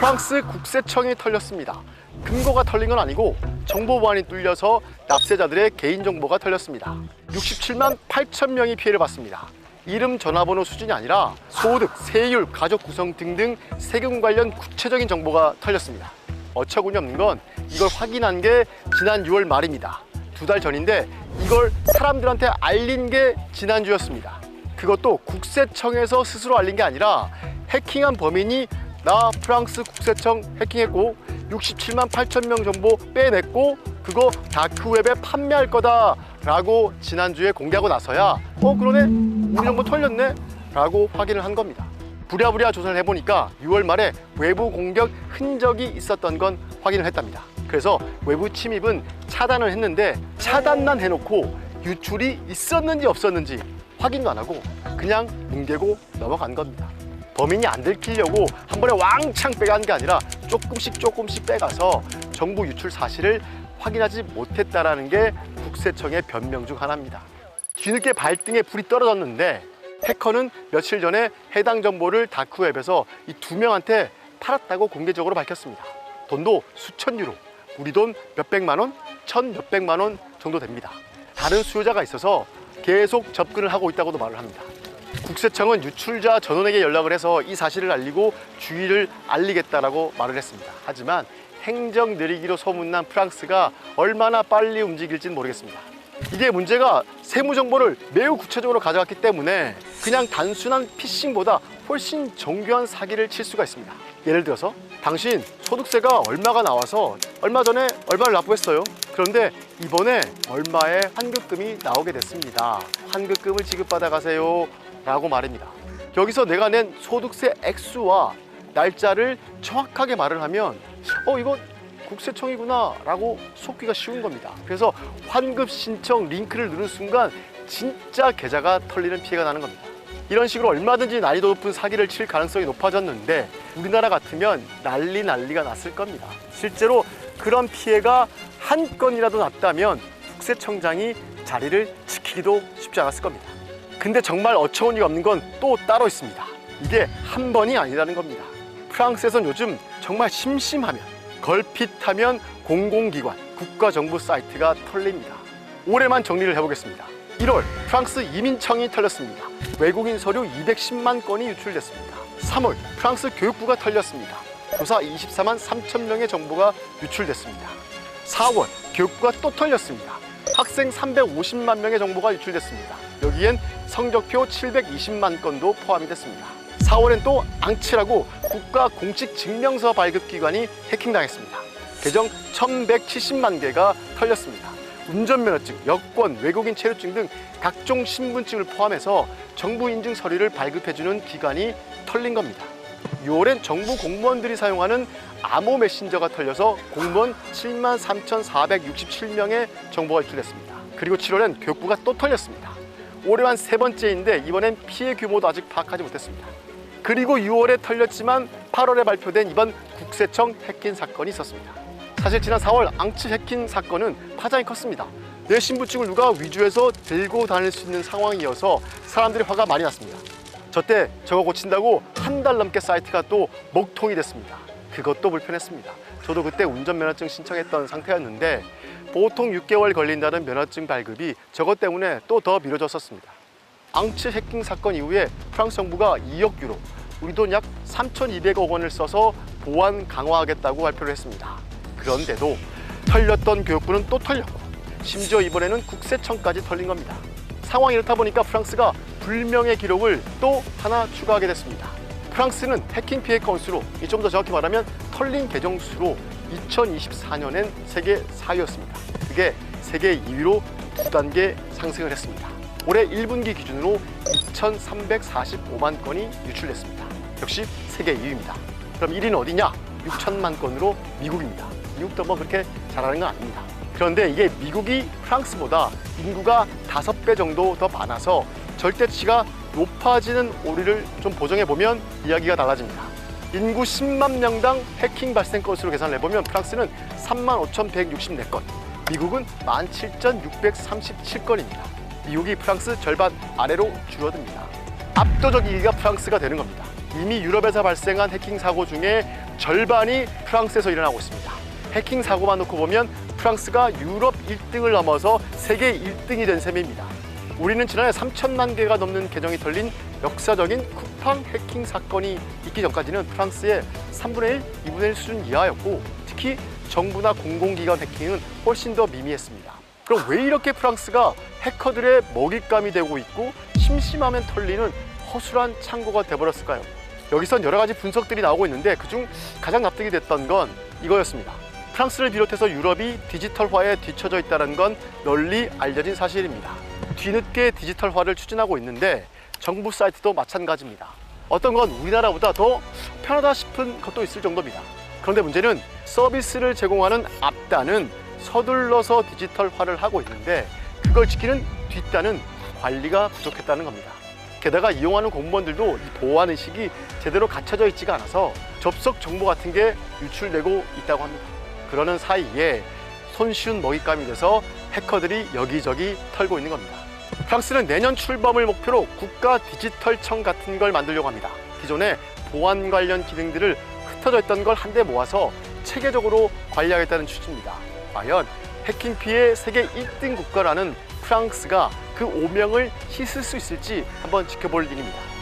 프랑스 국세청이 털렸습니다. 금고가 털린 건 아니고 정보 보안이 뚫려서 납세자들의 개인정보가 털렸습니다. 67만 8천 명이 피해를 봤습니다. 이름, 전화번호 수준이 아니라 소득, 세율, 가족 구성 등등 세금 관련 구체적인 정보가 털렸습니다. 어처구니 없는 건 이걸 확인한 게 지난 6월 말입니다. 2달 전인데 이걸 사람들한테 알린 게 지난주였습니다. 그것도 국세청에서 스스로 알린 게 아니라 해킹한 범인이 나 프랑스 국세청 해킹했고 67만 8천 명 정보 빼냈고 그거 다크웹에 판매할 거다 라고 지난주에 공개하고 나서야 그러네? 우리 정보 털렸네? 라고 확인을 한 겁니다. 부랴부랴 조사를 해보니까 6월 말에 외부 공격 흔적이 있었던 건 확인을 했답니다. 그래서 외부 침입은 차단을 했는데 차단만 해놓고 유출이 있었는지 없었는지 확인도 안 하고 그냥 뭉개고 넘어간 겁니다. 범인이 안 들키려고 한 번에 왕창 빼간 게 아니라 조금씩 빼가서 정보 유출 사실을 확인하지 못했다라는 게 국세청의 변명 중 하나입니다. 뒤늦게 발등에 불이 떨어졌는데 해커는 며칠 전에 해당 정보를 다크웹에서 이 2명한테 팔았다고 공개적으로 밝혔습니다. 돈도 수천 유로, 우리 돈 몇백만 원, 몇백만 원 정도 됩니다. 다른 수요자가 있어서 계속 접근을 하고 있다고도 말을 합니다. 국세청은 유출자 전원에게 연락을 해서 이 사실을 알리고 주의를 알리겠다라고 말을 했습니다. 하지만 행정 느리기로 소문난 프랑스가 얼마나 빨리 움직일지는 모르겠습니다. 이게 문제가 세무 정보를 매우 구체적으로 가져갔기 때문에 그냥 단순한 피싱보다 훨씬 정교한 사기를 칠 수가 있습니다. 예를 들어서 당신 소득세가 얼마가 나와서 얼마 전에 얼마를 납부했어요. 그런데 이번에 얼마의 환급금이 나오게 됐습니다. 환급금을 지급받아 가세요 라고 말입니다. 여기서 내가 낸 소득세 액수와 날짜를 정확하게 말을 하면 이거 국세청이구나 라고 속기가 쉬운 겁니다. 그래서 환급 신청 링크를 누른 순간 진짜 계좌가 털리는 피해가 나는 겁니다. 이런 식으로 얼마든지 난이도 높은 사기를 칠 가능성이 높아졌는데 우리나라 같으면 난리가 났을 겁니다. 실제로 그런 피해가 한 건이라도 났다면 국세청장이 자리를 지키기도 쉽지 않았을 겁니다. 근데 정말 어처구니가 없는 건 또 따로 있습니다. 이게 한 번이 아니라는 겁니다. 프랑스에선 요즘 정말 심심하면 걸핏하면 공공기관, 국가정부 사이트가 털립니다. 올해만 정리를 해보겠습니다. 1월 프랑스 이민청이 털렸습니다. 외국인 서류 210만 건이 유출됐습니다. 3월 프랑스 교육부가 털렸습니다. 교사 24만 3천 명의 정보가 유출됐습니다. 4월 교육부가 또 털렸습니다. 학생 350만 명의 정보가 유출됐습니다. 여기엔 성적표 720만 건도 포함이 됐습니다. 4월엔 또 앙치라고 국가 공식 증명서 발급 기관이 해킹당했습니다. 계정 1170만 개가 털렸습니다. 운전면허증, 여권, 외국인 체류증 등 각종 신분증을 포함해서 정부 인증 서류를 발급해주는 기관이 털린 겁니다. 6월엔 정부 공무원들이 사용하는 암호 메신저가 털려서 공무원 7만 3,467명의 정보가 유출됐습니다. 그리고 7월엔 교육부가 또 털렸습니다. 올해 한 3번째인데 이번엔 피해 규모도 아직 파악하지 못했습니다. 그리고 6월에 털렸지만 8월에 발표된 이번 국세청 해킹 사건이 있었습니다. 사실 지난 4월 앙치 해킹 사건은 파장이 컸습니다. 내 신분증을 누가 위조해서 들고 다닐 수 있는 상황이어서 사람들이 화가 많이 났습니다. 저때 저거 고친다고 한 달 넘게 사이트가 또 먹통이 됐습니다. 그것도 불편했습니다. 저도 그때 운전면허증 신청했던 상태였는데 보통 6개월 걸린다는 면허증 발급이 저것 때문에 또 더 미뤄졌었습니다. 앙치 해킹 사건 이후에 프랑스 정부가 2억 유로, 우리 돈 약 3,200억 원을 써서 보안 강화하겠다고 발표를 했습니다. 그런데도 털렸던 교육부는 또 털렸고 심지어 이번에는 국세청까지 털린 겁니다. 상황이 이렇다 보니까 프랑스가 불명예 기록을 또 하나 추가하게 됐습니다. 프랑스는 해킹 피해 건수로, 좀 더 정확히 말하면 털린 계정 수로 2024년엔 세계 4위였습니다. 그게 세계 2위로 2단계 상승을 했습니다. 올해 1분기 기준으로 2,345만 건이 유출됐습니다. 역시 세계 2위입니다. 그럼 1위는 어디냐? 6천만 건으로 미국입니다. 미국도 뭐 그렇게 잘하는 건 아닙니다. 그런데 이게 미국이 프랑스보다 인구가 5배 정도 더 많아서 절대치가 높아지는 오류를 좀 보정해보면 이야기가 달라집니다. 인구 10만 명당 해킹 발생 건수로 계산을 해보면 프랑스는 35,164건, 미국은 17,637건입니다. 미국이 프랑스 절반 아래로 줄어듭니다. 압도적 2위가 프랑스가 되는 겁니다. 이미 유럽에서 발생한 해킹 사고 중에 절반이 프랑스에서 일어나고 있습니다. 해킹 사고만 놓고 보면 프랑스가 유럽 1등을 넘어서 세계 1등이 된 셈입니다. 우리는 지난해 3천만 개가 넘는 계정이 털린 역사적인 쿠팡 해킹 사건이 있기 전까지는 프랑스의 3분의 1, 2분의 1 수준 이하였고, 특히 정부나 공공기관 해킹은 훨씬 더 미미했습니다. 그럼 왜 이렇게 프랑스가 해커들의 먹잇감이 되고 있고 심심하면 털리는 허술한 창고가 돼버렸을까요? 여기선 여러 가지 분석들이 나오고 있는데 그중 가장 납득이 됐던 건 이거였습니다. 프랑스를 비롯해서 유럽이 디지털화에 뒤처져 있다는 건 널리 알려진 사실입니다. 뒤늦게 디지털화를 추진하고 있는데 정부 사이트도 마찬가지입니다. 어떤 건 우리나라보다 더 편하다 싶은 것도 있을 정도입니다. 그런데 문제는 서비스를 제공하는 앞단은 서둘러서 디지털화를 하고 있는데 그걸 지키는 뒷단은 관리가 부족했다는 겁니다. 게다가 이용하는 공무원들도 이 보안의식이 제대로 갖춰져 있지가 않아서 접속 정보 같은 게 유출되고 있다고 합니다. 그러는 사이에 손쉬운 먹잇감이 돼서 해커들이 여기저기 털고 있는 겁니다. 프랑스는 내년 출범을 목표로 국가 디지털청 같은 걸 만들려고 합니다. 기존에 보안 관련 기능들을 흩어져 있던 걸 한데 모아서 체계적으로 관리하겠다는 취지입니다. 과연 해킹 피해 세계 1등 국가라는 프랑스가 그 오명을 씻을 수 있을지 한번 지켜볼 일입니다.